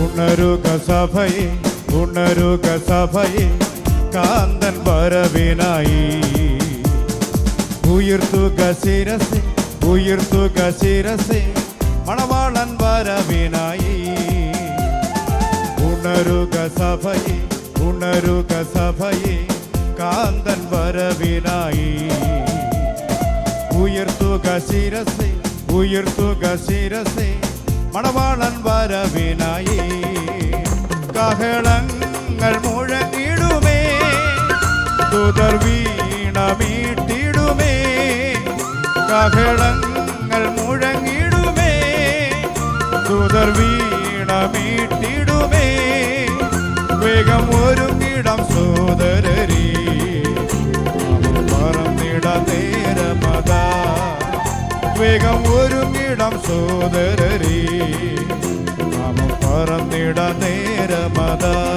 ഉണരുക സഭയെ, ഉണരുക സഭയെ, കാന്തൻ വരവിനായി. ഉയർത്തുക ശിരസെ, ഉയർത്തുക ശിരസെ, മണവാളൻ വരവിനായി. ഉണരുക സഭയെ, ഉണരുക സഭയെ, കാന്തൻ വരവിനായി. ഉയർത്തുക ശിരസെ, ഉയർത്തുക ശിരസെ, മണവാളൻ വരവിനായി. കാഹളങ്ങൾ മുഴങ്ങിടുമേ, ദൂതർ വീണമീട്ടിടുമേ. കാഹളങ്ങൾ മുഴങ്ങിടുമേ, ദൂതർ വീണമീട്ടിടുമേ. വേഗം ഒരുങ്ങിടം സോദരരേ, പറന്നിട നേരമതാ. വേഗം ഒരുങ്ങിടം സോദരരേ, പറന്നിട നേരമതാ.